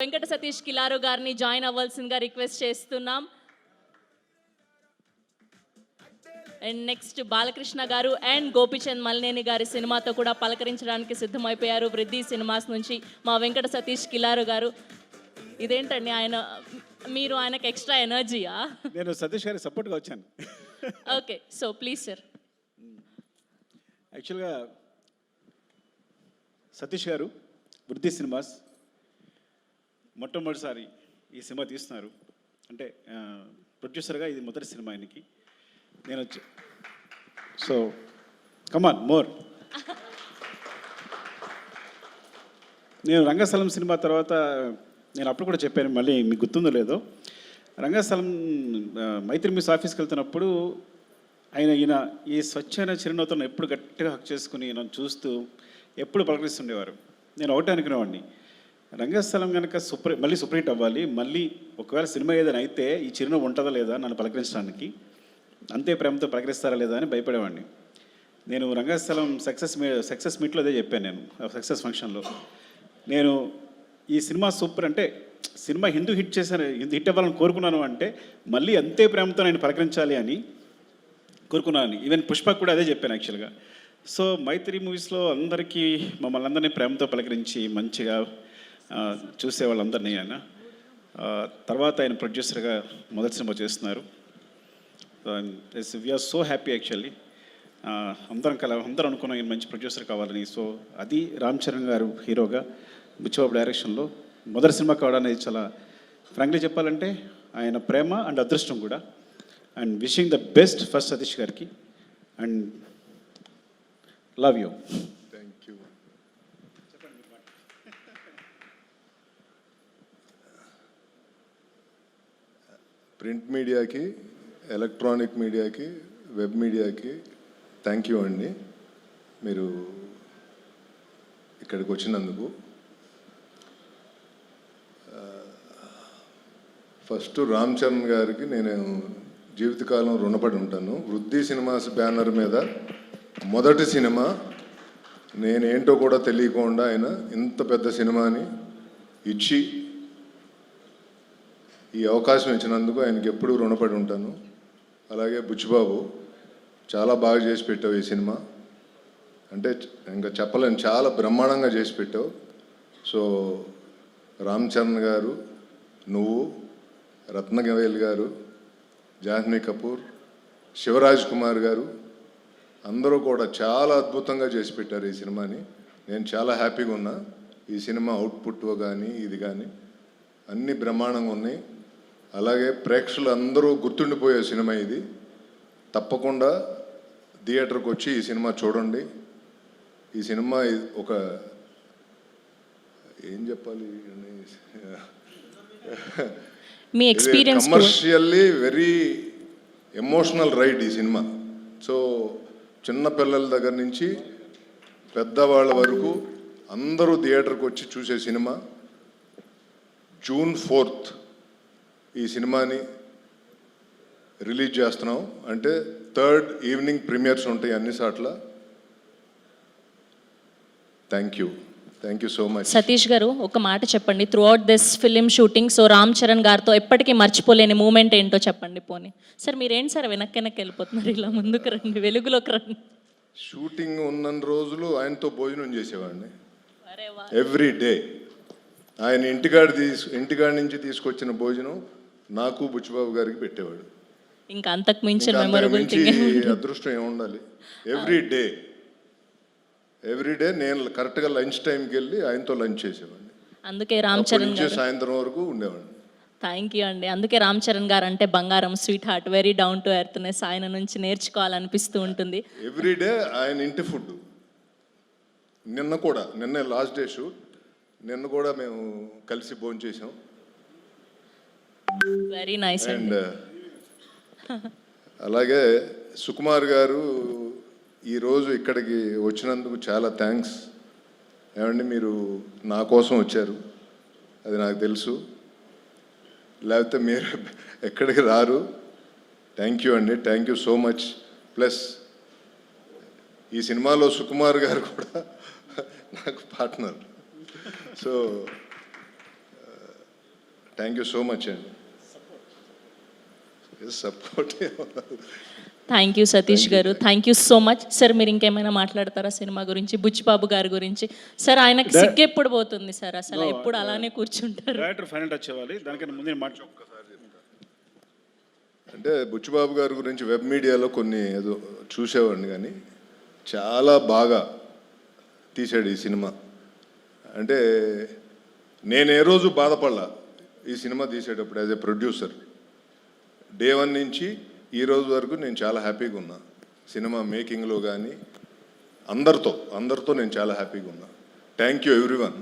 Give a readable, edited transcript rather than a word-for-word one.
వెంకట సతీష్ కిలారు గారిని join అవ్వాల్సిందిగా request చేస్తున్నాం. And next Balakrishna గారు అండ్ గోపిచంద్ మల్నేని గారి సినిమాతో కూడా పలకరించడానికి సిద్ధమైపోయారు. వృద్ధి సినిమాస్ నుంచి మా వెంకట సతీష్ కిలారు గారు. ఇదేంటండి మీరు ఆయనకు ఎక్స్ట్రా ఎనర్జీయా? నేను సతీష్ గారికి సపోర్ట్గా వచ్చాను. Okay, so please sir. యాక్చువల్గా సతీష్ గారు వృద్ధి సినిమాస్ మొట్టమొదటిసారి ఈ సినిమా తీస్తున్నారు. అంటే ప్రొడ్యూసర్గా ఇది మొదటి సినిమా ఆయనకి. నేను సో కమాన్ మోర్. నేను రంగస్థలం సినిమా తర్వాత నేను అప్పుడు కూడా చెప్పాను, మళ్ళీ మీకు గుర్తుందో లేదో, రంగస్థలం మైత్రి మిస్ ఆఫీస్కి వెళ్తున్నప్పుడు ఈయన ఈ స్వచ్ఛమైన చిరునవ్వుతో ఎప్పుడు గట్టిగా హక్ చేసుకుని నన్ను చూస్తూ ఎప్పుడు పలకరిస్తుండేవారు. నేను ఒకటే అనుకునేవాడిని, రంగస్థలం కనుక మళ్ళీ సూపర్ హిట్ అవ్వాలి, మళ్ళీ ఒకవేళ సినిమా ఏదైనా అయితే ఈ చిరునవ్వు ఉంటుందా లేదా నన్ను పలకరించడానికి, అంతే ప్రేమతో పలకరిస్తారా లేదా అని భయపడేవాడిని. నేను రంగస్థలం సక్సెస్ మీట్లో అదే చెప్పాను. నేను సక్సెస్ ఫంక్షన్లో నేను ఈ సినిమా సూపర్ అంటే సినిమా హిట్ అవ్వాలని కోరుకున్నాను, అంటే మళ్ళీ అంతే ప్రేమతో నేను పలకరించాలి అని కోరుకున్నాను. ఈవెన్ పుష్పకు కూడా అదే చెప్పాను యాక్చువల్గా. సో మైత్రి మూవీస్లో అందరికీ మమ్మల్ని అందరినీ ప్రేమతో పలకరించి మంచిగా చూసే వాళ్ళందరినీ ఆయన తర్వాత ఆయన ప్రొడ్యూసర్గా మొదటి సినిమా చేస్తున్నారు. We're so happy actually. అందరం అనుకున్నాం ఈయన మంచి ప్రొడ్యూసర్ కావాలని. సో అది రామ్ చరణ్ గారు హీరోగా బుచ్చిబాబు డైరెక్షన్లో మొదటి సినిమా కావడం అనేది చాలా ఫ్రాంక్లీ చెప్పాలంటే ఆయన ప్రేమ అండ్ అదృష్టం కూడా. And wishing the best first Satish గారికి and love you. Thank you. Print మీడియాకి, ఎలక్ట్రానిక్ మీడియాకి, వెబ్ మీడియాకి థ్యాంక్ యూ అండి, మీరు ఇక్కడికి వచ్చినందుకు. ఫస్ట్ రామ్ చరణ్ గారికి నేను జీవితకాలం రుణపడి ఉంటాను. వృద్ధి సినిమాస్ బ్యానర్ మీద మొదటి సినిమా, నేనేంటో కూడా తెలియకుండా ఆయన ఇంత పెద్ద సినిమాని ఇచ్చి ఈ అవకాశం ఇచ్చినందుకు ఆయనకి ఎప్పుడూ రుణపడి ఉంటాను. అలాగే బుచ్చిబాబు చాలా బాగా చేసి పెట్టావు ఈ సినిమా, అంటే ఇంకా చెప్పలేను, చాలా బ్రహ్మాండంగా చేసి పెట్టావు. సో రామ్ చరణ్ గారు, నువ్వు, రత్నగవేల్ గారు, జాహ్నవి కపూర్, శివరాజ్ కుమార్ గారు అందరూ కూడా చాలా అద్భుతంగా చేసి పెట్టారు ఈ సినిమాని. నేను చాలా హ్యాపీగా ఉన్నా. ఈ సినిమా అవుట్పుట్ కానీ ఇది కానీ అన్నీ బ్రహ్మాండంగా ఉన్నాయి. అలాగే ప్రేక్షకులు అందరూ గుర్తుండిపోయే సినిమా ఇది. తప్పకుండా థియేటర్కి వచ్చి ఈ సినిమా చూడండి. ఈ సినిమా ఒక ఏం చెప్పాలి, మీ experience commercially very emotional ride ఈ సినిమా. సో చిన్న పిల్లల దగ్గర నుంచి పెద్దవాళ్ళ వరకు అందరూ థియేటర్కి వచ్చి చూసే సినిమా. June 4th ఈ సినిమాని రిలీజ్ చేస్తున్నాం. అంటే 3rd ఈవినింగ్ ప్రీమియర్స్ ఉంటాయి అన్ని సార్ల. Thank you so much. Satish గారు, ఒక మాట చెప్పండి. Through out this film shooting, so Ram Charan గారితో ఎప్పటికీ మర్చిపోలేని మూమెంట్ ఏంటో చెప్పండి. పోనీ సార్, మీరేంటి సార్ వెనక్కి వెళ్ళిపోతున్నారు, ఇలా ముందుకు రండి, వెలుగులోకి రండి. షూటింగ్ ఉన్న రోజులు ఆయనతో భోజనం చేసేవాడిని ఎవ్రీ డే. ఆయన ఇంటికాడ నుంచి తీసుకొచ్చిన భోజనం నాకు బుచ్చిబాబు గారికి పెట్టేవాడు. ఇంకా అంతకు మించిన మెమరబుల్ అదృష్టం ఏముండాలి. ఎవ్రీ డే నేను కరెక్ట్గా లంచ్ టైంకి వెళ్ళి ఆయనతో లంచ్ చేసేవాడిని. అందుకే రామ్ చరణ్ గారు సాయంత్రం వరకు ఉండేవాడిని. థ్యాంక్ యూ అండి. అందుకే రామ్ చరణ్ గారు అంటే బంగారం, sweet heart, very down to earthness, ఆయన నుంచి నేర్చుకోవాలనిపిస్తూ ఉంటుంది. ఎవ్రీ డే ఆయన ఇంటి ఫుడ్. నిన్న లాస్ట్ డే షూట్, నిన్న కూడా మేము కలిసి భోజనం చేసాం. Very nice. అండ్ అలాగే సుకుమార్ గారు ఈరోజు ఇక్కడికి వచ్చినందుకు చాలా థ్యాంక్స్. ఏమండి, మీరు నా కోసం వచ్చారు, అది నాకు తెలుసు, లేకపోతే మీరు ఎక్కడికి రారు. థ్యాంక్ యూ అండి, thank you so much. Plus ఈ సినిమాలో సుకుమార్ గారు కూడా నాకు partner. So thank you so much అండి. సపోర్ట్ థ్యాంక్ యూ సతీష్ గారు, thank you so much. Sir మీరు ఇంకేమైనా మాట్లాడతారా సినిమా గురించి, బుచ్చిబాబు గారి గురించి? సార్ ఆయనకి సిగ్గు ఎప్పుడు పోతుంది సార్? అసలు ఎప్పుడు అలానే కూర్చుంటారు. డైరెక్టర్ ఫైనల్ టచ్ అవ్వాలి, దానికన్నా ముందు నేను అంటే బుచ్చిబాబు గారి గురించి వెబ్ మీడియాలో కొన్ని ఏదో చూసేవాడిని, కానీ చాలా బాగా తీశాడు ఈ సినిమా. అంటే నేను ఏ రోజు బాధపడలా ఈ సినిమా తీసేటప్పుడు. యాజ్ ఏ ప్రొడ్యూసర్ డే 1 నుంచి ఈ రోజు వరకు నేను చాలా హ్యాపీగా ఉన్నా. సినిమా మేకింగ్లో కానీ అందరితో నేను చాలా హ్యాపీగా ఉన్నా. Thank you everyone.